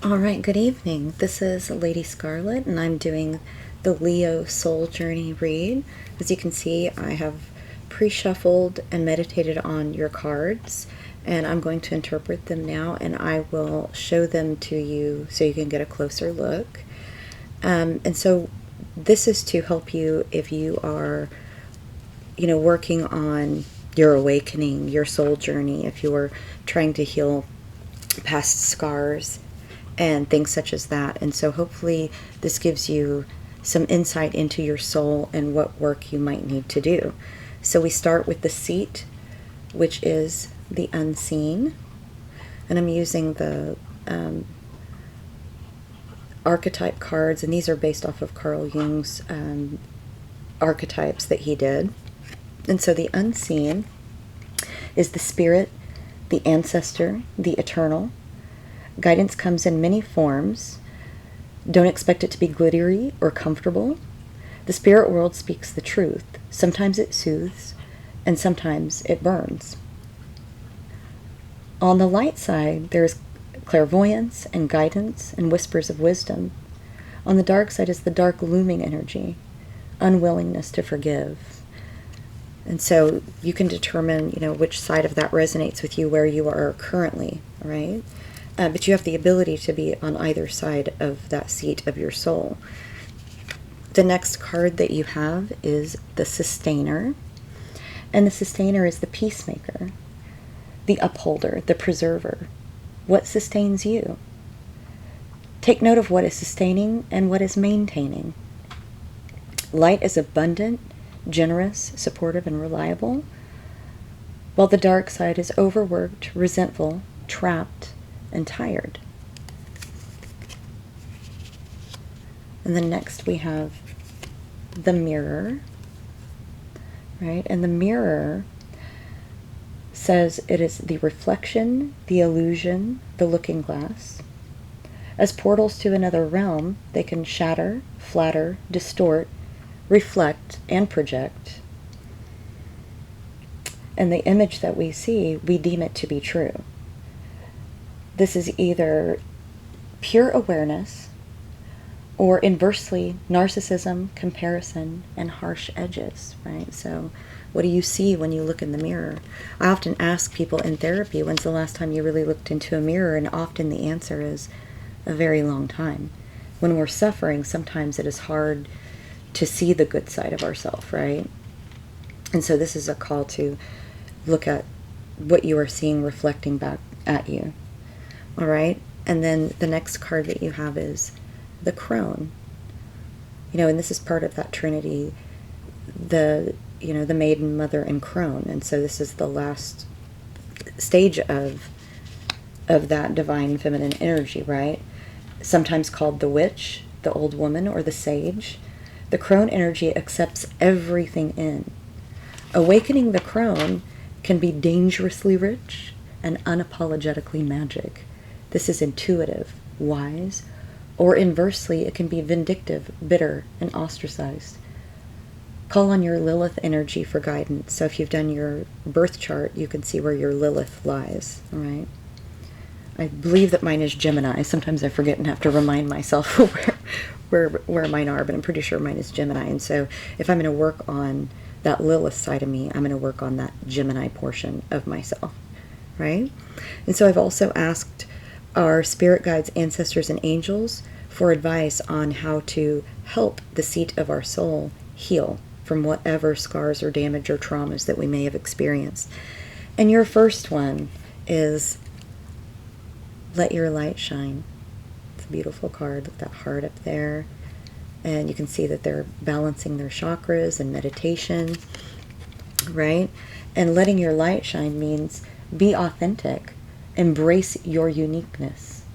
All right, good evening. This is Lady Scarlet, and I'm doing the Leo Soul Journey read. As you can see, I have pre-shuffled and meditated on your cards, and I'm going to interpret them now, and I will show them to you so you can get a closer look. And so this is to help you if you are, working on your awakening, your soul journey, if you are trying to heal past scars and things such as that. And so hopefully this gives you some insight into your soul and what work you might need to do. So we start with the seat, which is the unseen. And I'm using the archetype cards, and these are based off of Carl Jung's archetypes that he did. And so the unseen is the spirit, the ancestor, the eternal. Guidance comes in many forms. Don't expect it to be glittery or comfortable. The spirit world speaks the truth. Sometimes it soothes, and sometimes it burns. On the light side, there's clairvoyance and guidance and whispers of wisdom. On the dark side is the dark looming energy, unwillingness to forgive. And so you can determine, which side of that resonates with you, where you are currently, right? But you have the ability to be on either side of that seat of your soul. The next card that you have is the Sustainer. And the Sustainer is the peacemaker, the upholder, the preserver. What sustains you? Take note of what is sustaining and what is maintaining. Light is abundant, generous, supportive, and reliable, while the dark side is overworked, resentful, trapped, and tired. And then next we have the Mirror, right? And the Mirror says it is the reflection, the illusion, the looking glass. As portals to another realm, they can shatter, flatter, distort, reflect, and project. And the image that we see, we deem it to be true. This is either pure awareness or inversely narcissism, comparison, and harsh edges, right? So what do you see when you look in the mirror? I often ask people in therapy, when's the last time you really looked into a mirror? And often the answer is a very long time. When we're suffering, sometimes it is hard to see the good side of ourselves, right? And so this is a call to look at what you are seeing reflecting back at you. All right, and then the next card that you have is the Crone. And this is part of that Trinity, the Maiden, Mother, and Crone. And so this is the last stage of that divine feminine energy, right? Sometimes called the witch, the old woman, or the sage. The Crone energy accepts everything in. Awakening the Crone can be dangerously rich and unapologetically magic. This is intuitive, wise, or inversely, it can be vindictive, bitter, and ostracized. Call on your Lilith energy for guidance. So if you've done your birth chart, you can see where your Lilith lies, all right? I believe that mine is Gemini. Sometimes I forget and have to remind myself where mine are, but I'm pretty sure mine is Gemini. And so if I'm going to work on that Lilith side of me, I'm going to work on that Gemini portion of myself, right? And so I've also asked our spirit guides, ancestors, and angels for advice on how to help the seat of our soul heal from whatever scars or damage or traumas that we may have experienced. And your first one is Let Your Light Shine. It's a beautiful card with that heart up there. And you can see that they're balancing their chakras and meditation, right? And letting your light shine means be authentic. Embrace your uniqueness.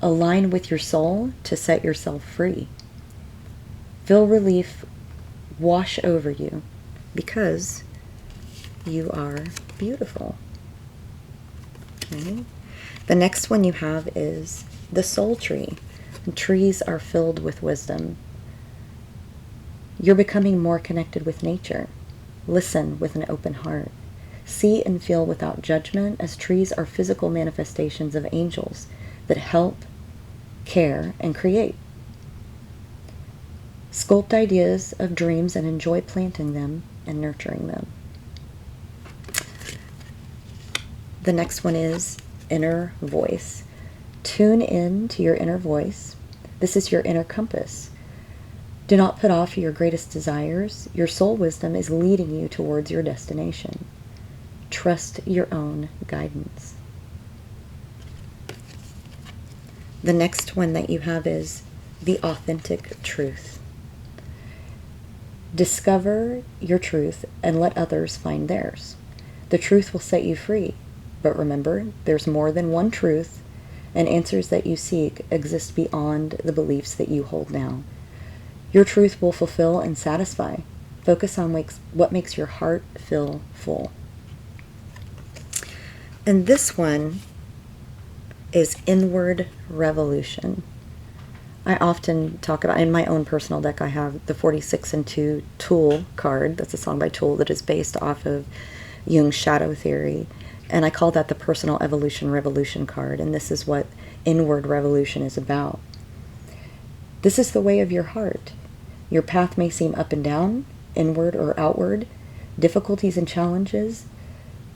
Align with your soul to set yourself free. Feel relief wash over you because you are beautiful. Okay? The next one you have is the Soul Tree. Trees are filled with wisdom. You're becoming more connected with nature. Listen with an open heart. See and feel without judgment, as trees are physical manifestations of angels that help, care, and create. Sculpt ideas of dreams and enjoy planting them and nurturing them. The next one is inner voice. Tune in to your inner voice. This is your inner compass. Do not put off your greatest desires. Your soul wisdom is leading you towards your destination. Trust your own guidance. The next one that you have is the authentic truth. Discover your truth and let others find theirs. The truth will set you free. But remember, there's more than one truth, and answers that you seek exist beyond the beliefs that you hold now. Your truth will fulfill and satisfy. Focus on what makes your heart feel full. And this one is inward revolution. I often talk about, in my own personal deck, I have the 46 and 2 Tool card. That's a song by Tool that is based off of Jung's shadow theory. And I call that the personal evolution revolution card. And this is what inward revolution is about. This is the way of your heart. Your path may seem up and down, inward or outward. Difficulties and challenges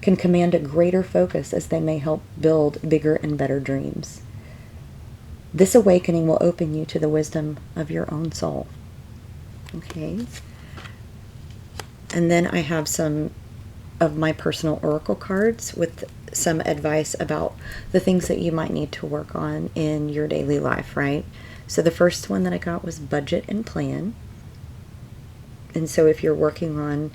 can command a greater focus as they may help build bigger and better dreams. This awakening will open you to the wisdom of your own soul. Okay. And then I have some of my personal oracle cards with some advice about the things that you might need to work on in your daily life, right? So the first one that I got was budget and plan. And so if you're working on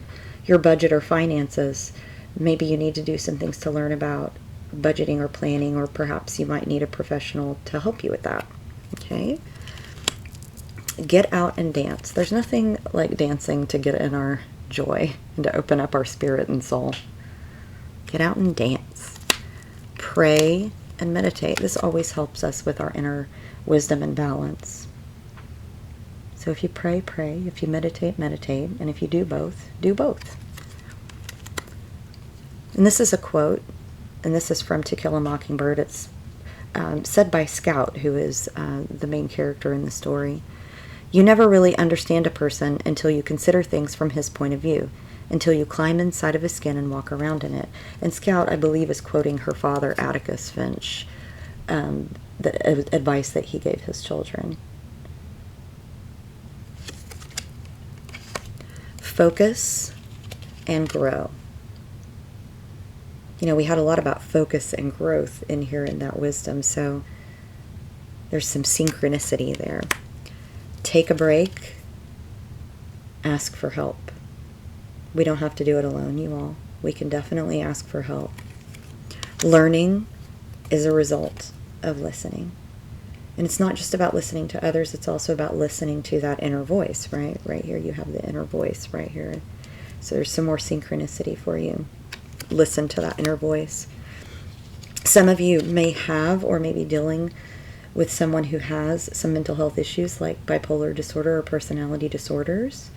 your budget or finances, maybe you need to do some things to learn about budgeting or planning, or perhaps you might need a professional to help you with that. Okay? Get out and dance. There's nothing like dancing to get in our joy and to open up our spirit and soul. Get out and dance. Pray and meditate. This always helps us with our inner wisdom and balance. So if you pray, pray. If you meditate, meditate. And if you do both, do both. And this is a quote, and this is from To Kill a Mockingbird. It's said by Scout, who is the main character in the story. You never really understand a person until you consider things from his point of view, until you climb inside of his skin and walk around in it. And Scout, I believe, is quoting her father, Atticus Finch, the advice that he gave his children. Focus and grow. You know, we had a lot about focus and growth in here in that wisdom, so there's some synchronicity there. Take a break. Ask for help. We don't have to do it alone, you all. We can definitely ask for help. Learning is a result of listening. And it's not just about listening to others, it's also about listening to that inner voice, right? Right here you have the inner voice right here. So there's some more synchronicity for you. Listen to that inner voice. Some of you may have or may be dealing with someone who has some mental health issues like bipolar disorder or personality disorders.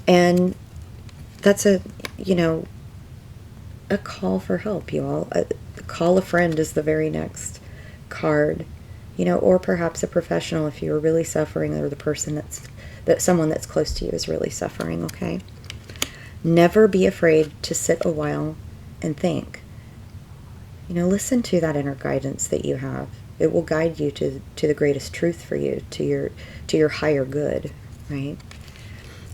And that's a call for help, you all. Call a friend is the very next card. Or perhaps a professional if you're really suffering, or the person someone that's close to you is really suffering, okay? Never be afraid to sit a while and think. Listen to that inner guidance that you have. It will guide you to the greatest truth for you, to your higher good, right?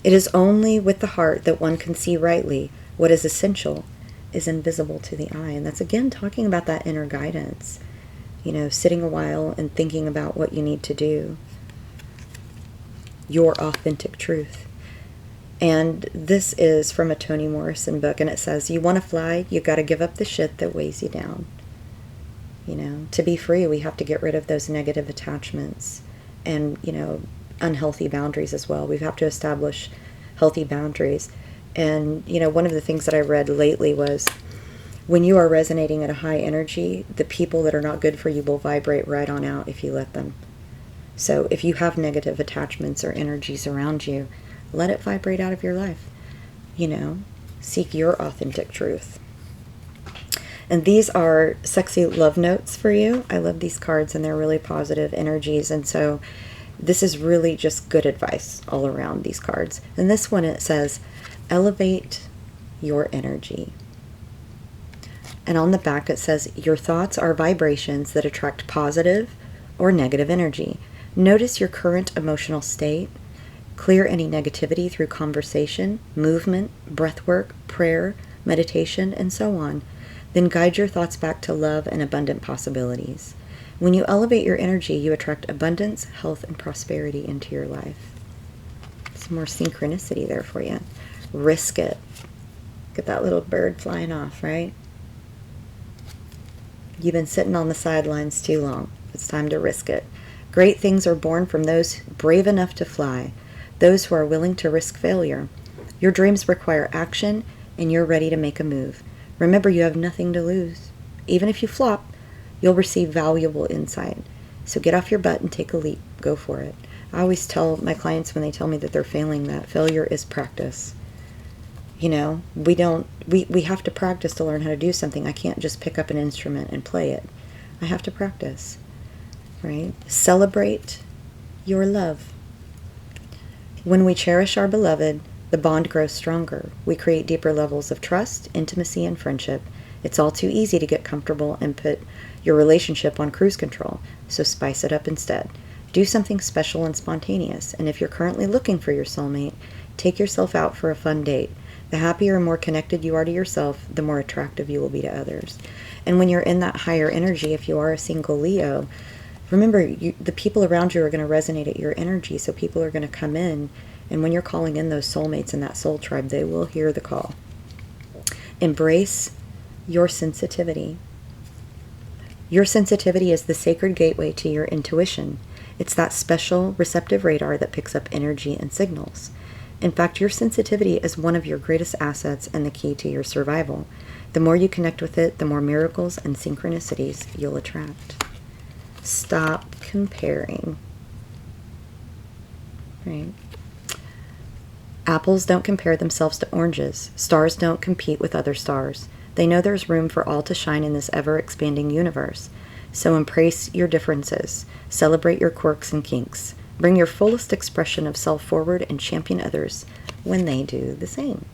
It is only with the heart that one can see rightly what is essential is invisible to the eye. And that's, again, talking about that inner guidance. Sitting a while and thinking about what you need to do. Your authentic truth. And this is from a Toni Morrison book, and it says, you want to fly, you got to give up the shit that weighs you down. To be free, we have to get rid of those negative attachments and, unhealthy boundaries as well. We have to establish healthy boundaries. And, one of the things that I read lately was, when you are resonating at a high energy, the people that are not good for you will vibrate right on out if you let them. So if you have negative attachments or energies around you, let it vibrate out of your life. Seek your authentic truth. And these are sexy love notes for you. I love these cards, and they're really positive energies. And so this is really just good advice all around these cards. And this one, it says, elevate your energy. And on the back it says, your thoughts are vibrations that attract positive or negative energy. Notice your current emotional state. Clear any negativity through conversation, movement, breath work, prayer, meditation, and so on. Then guide your thoughts back to love and abundant possibilities. When you elevate your energy, you attract abundance, health, and prosperity into your life. Some more synchronicity there for you. Risk it. Get that little bird flying off, right? You've been sitting on the sidelines too long. It's time to risk it. Great things are born from those brave enough to fly, those who are willing to risk failure. Your dreams require action, and you're ready to make a move. Remember, you have nothing to lose. Even if you flop, you'll receive valuable insight. So get off your butt and take a leap. Go for it. I always tell my clients when they tell me that they're failing that failure is practice. You know, we have to practice to learn how to do something. I can't just pick up an instrument and play it. I have to practice, right? Celebrate your love. When we cherish our beloved, the bond grows stronger. We create deeper levels of trust, intimacy, and friendship. It's all too easy to get comfortable and put your relationship on cruise control, so spice it up instead. Do something special and spontaneous, and if you're currently looking for your soulmate, take yourself out for a fun date. The happier and more connected you are to yourself, the more attractive you will be to others. And when you're in that higher energy, if you are a single Leo, remember, the people around you are going to resonate at your energy, so people are going to come in, and when you're calling in those soulmates in that soul tribe, they will hear the call. Embrace your sensitivity. Your sensitivity is the sacred gateway to your intuition. It's that special receptive radar that picks up energy and signals. In fact, your sensitivity is one of your greatest assets and the key to your survival. The more you connect with it, the more miracles and synchronicities you'll attract. Stop comparing. Right? Apples don't compare themselves to oranges. Stars don't compete with other stars. They know there's room for all to shine in this ever-expanding universe. So embrace your differences. Celebrate your quirks and kinks. Bring your fullest expression of self forward and champion others when they do the same.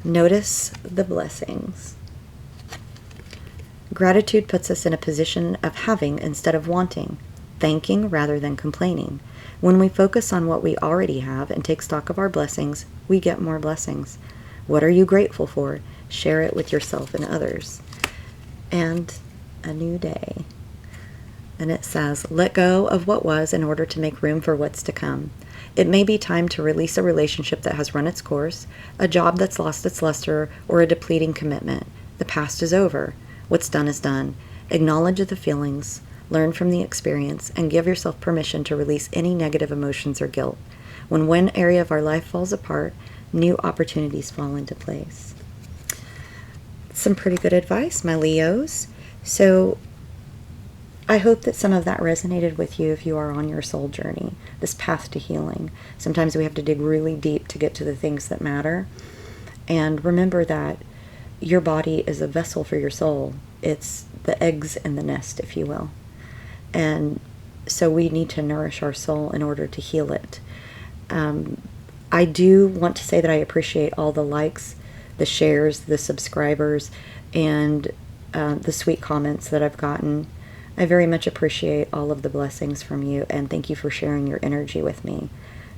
Notice the blessings. Gratitude puts us in a position of having instead of wanting, thanking rather than complaining. When we focus on what we already have and take stock of our blessings, we get more blessings. What are you grateful for? Share it with yourself and others. And a new day. And it says, let go of what was in order to make room for what's to come. It may be time to release a relationship that has run its course, a job that's lost its luster, or a depleting commitment. The past is over. What's done is done. Acknowledge the feelings, learn from the experience, and give yourself permission to release any negative emotions or guilt. When one area of our life falls apart, new opportunities fall into place. Some pretty good advice, my Leos. So I hope that some of that resonated with you if you are on your soul journey, this path to healing. Sometimes we have to dig really deep to get to the things that matter. And remember that your body is a vessel for your soul. It's the eggs in the nest, if you will. And so we need to nourish our soul in order to heal it. I do want to say that I appreciate all the likes, the shares, the subscribers, and the sweet comments that I've gotten. I very much appreciate all of the blessings from you, and thank you for sharing your energy with me.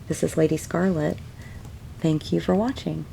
This is Lady Scarlett. Thank you for watching.